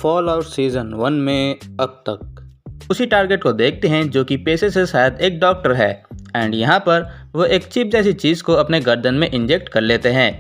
Fall out season 1 में अब तक उसी टारगेट को देखते हैं जो कि पेशे से शायद एक डॉक्टर है एंड यहाँ पर वो एक चिप जैसी चीज़ को अपने गर्दन में इंजेक्ट कर लेते हैं,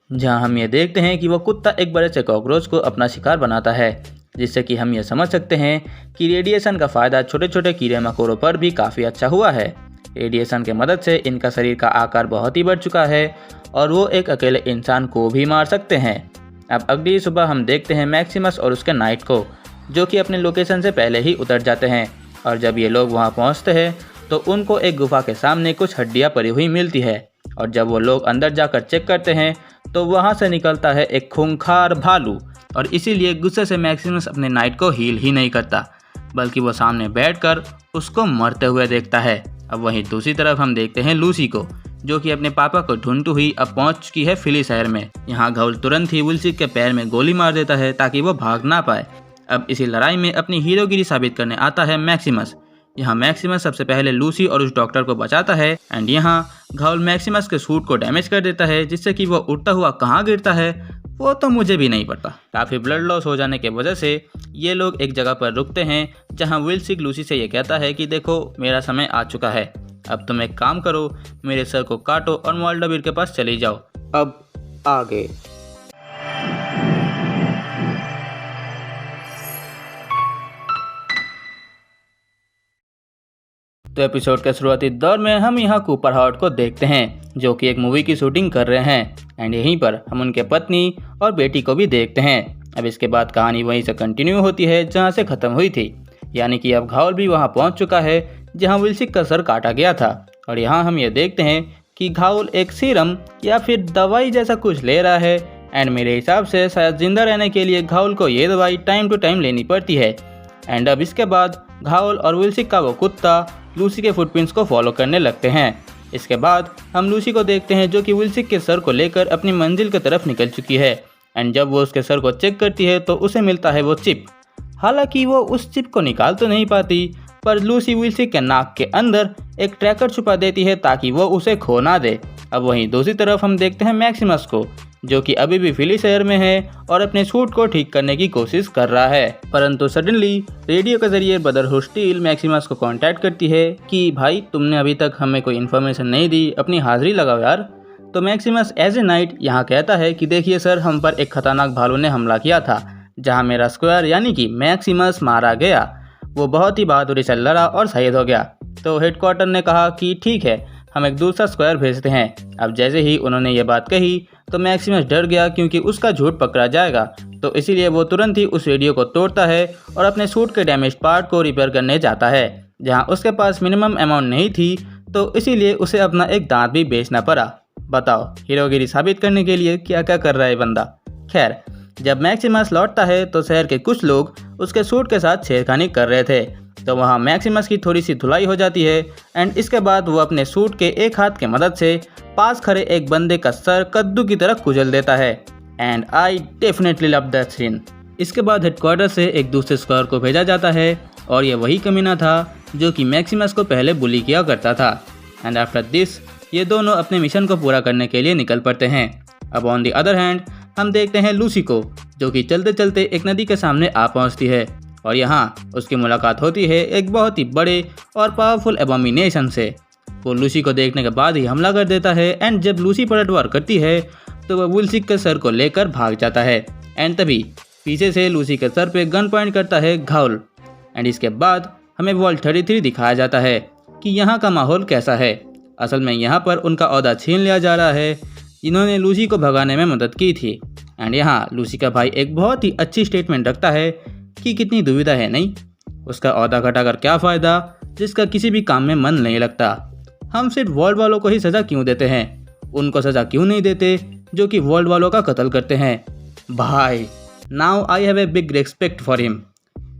जहाँ हम ये देखते हैं कि वो कुत्ता एक बड़े से कॉकरोच को अपना शिकार बनाता है, जिससे कि हम ये समझ सकते हैं कि रेडिएशन का फ़ायदा छोटे छोटे कीड़े मकोड़ों पर भी काफ़ी अच्छा हुआ है। रेडिएशन की मदद से इनका शरीर का आकार बहुत ही बढ़ चुका है और वो एक अकेले इंसान को भी मार सकते हैं। अब अगली सुबह हम देखते हैं मैक्सिमस और उसके नाइट को, जो कि अपने लोकेशन से पहले ही उतर जाते हैं और जब ये लोग वहाँ पहुँचते हैं तो उनको एक गुफा के सामने कुछ हड्डियाँ पड़ी हुई मिलती है और जब वो लोग अंदर जाकर चेक करते हैं तो वहाँ से निकलता है एक खूंखार भालू और इसीलिए गुस्से से मैक्सिमस अपने नाइट को हील ही नहीं करता बल्कि वो सामने बैठकर उसको मरते हुए देखता है। अब वहीं दूसरी तरफ हम देखते हैं लूसी को, जो कि अपने पापा को ढूंढती हुई अब पहुंच चुकी है फिली शहर में। यहाँ घाउल तुरंत ही विल्सिक के पैर में गोली मार देता है ताकि वो भाग ना पाए। अब इसी लड़ाई में अपनी हीरोगिरी साबित करने आता है मैक्सिमस। यहाँ मैक्सिमस सबसे पहले लूसी और उस डॉक्टर को बचाता है एंड यहाँ घाउल मैक्सिमस के सूट को डैमेज कर देता है, जिससे कि वो उड़ता हुआ कहाँ गिरता है वो तो मुझे भी नहीं पता। काफ़ी ब्लड लॉस हो जाने की वजह से ये लोग एक जगह पर रुकते हैं, जहाँ विल्सिक लूसी से ये कहता है कि देखो मेरा समय आ चुका है, अब तुम एक काम करो, मेरे सर को काटो और मोल्डाबिर के पास चली जाओ। अब आगे तो एपिसोड के शुरुआती दौर में हम यहाँ कूपर हावर्ड को देखते हैं, जो कि एक मूवी की शूटिंग कर रहे हैं एंड यहीं पर हम उनके पत्नी और बेटी को भी देखते हैं। अब इसके बाद कहानी वहीं से कंटिन्यू होती है जहाँ से ख़त्म हुई थी, यानी कि अब घाउल भी वहाँ पहुँच चुका है जहाँ विल्सिक का सर काटा गया था और यहाँ हम ये देखते हैं कि घाउल एक सीरम या फिर दवाई जैसा कुछ ले रहा है एंड मेरे हिसाब से शायद जिंदा रहने के लिए घाउल को ये दवाई टाइम टू टाइम लेनी पड़ती है। एंड अब इसके बाद घाउल और विल्सिक का वो कुत्ता लूसी के फुटप्रिंट्स को फॉलो करने लगते हैं। इसके बाद हम लूसी को देखते हैं जो कि विल्सिक के सर को लेकर अपनी मंजिल की तरफ निकल चुकी है एंड जब वो उसके सर को चेक करती है तो उसे मिलता है वो चिप। हालांकि वो उस चिप को निकाल तो नहीं पाती, पर लूसी विल्सिक के नाक के अंदर एक ट्रैकर छुपा देती है ताकि वो उसे खो ना दे। अब वहीं दूसरी तरफ हम देखते हैं मैक्सिमस को, जो कि अभी भी फिली शहर में है और अपने सूट को ठीक करने की कोशिश कर रहा है, परंतु सडनली रेडियो के जरिए ब्रदरहुड स्टील मैक्सिमस को कांटेक्ट करती है कि भाई तुमने अभी तक हमें कोई इन्फॉर्मेशन नहीं दी, अपनी हाजिरी लगाओ यार। तो मैक्सिमस एज ए नाइट यहाँ कहता है कि देखिए सर, हम पर एक खतरनाक भालू ने हमला किया था जहाँ मेरा स्क्वायर यानी कि मैक्सिमस मारा गया। वो बहुत ही बहादुरी से लड़ा और शहीद हो गया। तो हेडक्वार्टर ने कहा कि ठीक है, हम एक दूसरा स्क्वायर भेजते हैं। अब जैसे ही उन्होंने ये बात कही तो मैक्सिमस डर गया क्योंकि उसका झूठ पकड़ा जाएगा, तो इसीलिए वो तुरंत ही उस रेडियो को तोड़ता है और अपने सूट के डैमेज पार्ट को रिपेयर करने जाता है, जहां उसके पास मिनिमम अमाउंट नहीं थी, तो इसीलिए उसे अपना एक दांत भी बेचना पड़ा। बताओ हीरोगिरी साबित करने के लिए क्या क्या कर रहा है बंदा। खैर, जब मैक्सिमस लौटता है तो शहर के कुछ लोग उसके सूट के साथ छेड़खानी कर रहे थे, तो वहाँ मैक्सिमस की थोड़ी सी धुलाई हो जाती है एंड इसके बाद वो अपने सूट के एक हाथ की मदद से पास खड़े एक बंदे का सर कद्दू की तरह कुचल देता है and I definitely love that scene. इसके बाद हेडक्वार्टर से एक दूसरे स्क्वायर को भेजा जाता है और ये वही कमीना था जो कि मैक्सिमस को पहले बुली किया करता था एंड आफ्टर दिस ये दोनों अपने मिशन को पूरा करने के लिए निकल पड़ते हैं। अब ऑन दी अदर हैंड हम देखते हैं लूसी को, जो कि चलते चलते एक नदी के सामने आ पहुंचती है और यहाँ उसकी मुलाकात होती है एक बहुत ही बड़े और पावरफुल एबोमिनेशन से। वो लूसी को देखने के बाद ही हमला कर देता है एंड जब लूसी पलटवार करती है तो वह विल्सिक के सर को लेकर भाग जाता है एंड तभी पीछे से लूसी के सर पे गन पॉइंट करता है घाउल एंड इसके बाद हमें वॉल्ट 33 दिखाया जाता है कि यहाँ का माहौल कैसा है। असल में यहाँ पर उनका ओहदा छीन लिया जा रहा है जिन्होंने लूसी को भगाने में मदद की थी एंड यहाँ लूसी का भाई एक बहुत ही अच्छी स्टेटमेंट रखता है कि कितनी दुविधा है नहीं, उसका ओहदा घटाकर क्या फ़ायदा जिसका किसी भी काम में मन नहीं लगता। हम सिर्फ वर्ल्ड वालों को ही सज़ा क्यों देते हैं, उनको सज़ा क्यों नहीं देते जो कि वर्ल्ड वालों का कत्ल करते हैं। भाई now I have a big respect for him.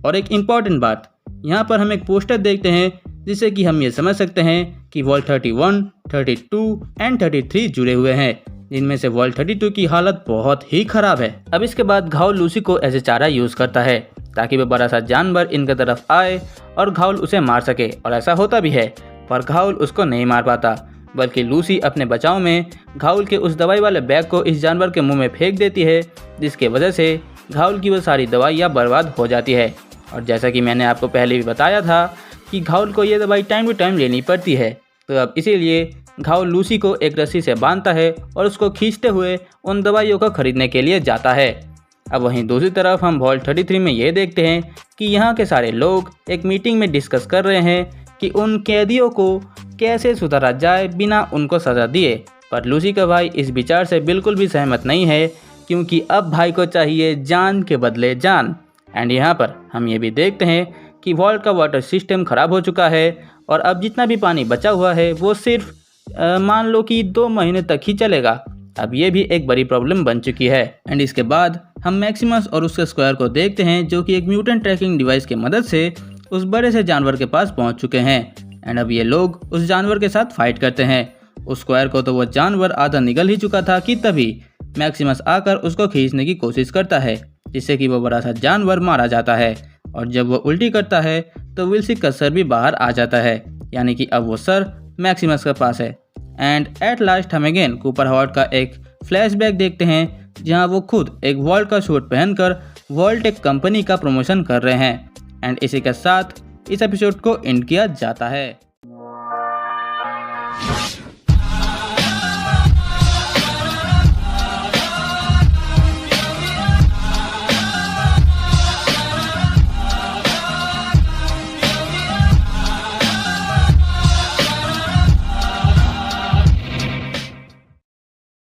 और एक इम्पॉर्टेंट बात, यहाँ पर हम एक पोस्टर देखते हैं जिससे कि हम ये समझ सकते हैं कि वॉल्ट 31, 32 एंड 33 जुड़े हुए हैं, जिनमें से वॉल्ट 32 की हालत बहुत ही खराब है। अब इसके बाद घाउल लूसी को एज ए चारा यूज़ करता है ताकि वह बड़ा सा जानवर इनकी तरफ आए और घाउल उसे मार सके, और ऐसा होता भी है, पर घाउल उसको नहीं मार पाता, बल्कि लूसी अपने बचाव में घाउल के उस दवाई वाले बैग को इस जानवर के मुंह में फेंक देती है, जिसके वजह से घायल की वो सारी दवाइयाँ बर्बाद हो जाती है। और जैसा कि मैंने आपको पहले भी बताया था कि घायल को ये दवाई टाइम टू टाइम लेनी पड़ती है, तो अब इसीलिए घायल लूसी को एक रस्सी से बांधता है और उसको खींचते हुए उन दवाइयों को खरीदने के लिए जाता है। अब वहीं दूसरी तरफ हम वॉल्ट 33 में ये देखते हैं कि यहाँ के सारे लोग एक मीटिंग में डिस्कस कर रहे हैं कि उन कैदियों को कैसे सुधारा जाए बिना उनको सज़ा दिए। पर लूसी का भाई इस विचार से बिल्कुल भी सहमत नहीं है, क्योंकि अब भाई को चाहिए जान के बदले जान। एंड यहाँ पर हम ये भी देखते हैं कि वॉल्ट का वाटर सिस्टम ख़राब हो चुका है और अब जितना भी पानी बचा हुआ है वो सिर्फ मान लो कि 2 महीने तक ही चलेगा। अब ये भी एक बड़ी प्रॉब्लम बन चुकी है। एंड इसके बाद हम मैक्सिमस और उसके स्क्वायर को देखते हैं, जो कि एक म्यूटेंट ट्रैकिंग डिवाइस की मदद से उस बड़े से जानवर के पास पहुंच चुके हैं। एंड अब ये लोग उस जानवर के साथ फाइट करते हैं। उस स्क्वायर को तो वो जानवर आधा निगल ही चुका था कि तभी मैक्सिमस आकर उसको खींचने की कोशिश करता है, जिससे कि वो बड़ा सा जानवर मारा जाता है। और जब वो उल्टी करता है तो विल्सी का सर भी बाहर आ जाता है, यानी कि अब वो सर मैक्सिमस के पास है। एंड एट लास्ट हम अगेन कूपर हॉवर्ड का एक फ्लैशबैक देखते हैं, जहां वो खुद एक वॉल्ट का सूट पहनकर वॉल्ट एक कंपनी का प्रमोशन कर रहे हैं। एंड इसी के साथ इस एपिसोड को एंड किया जाता है।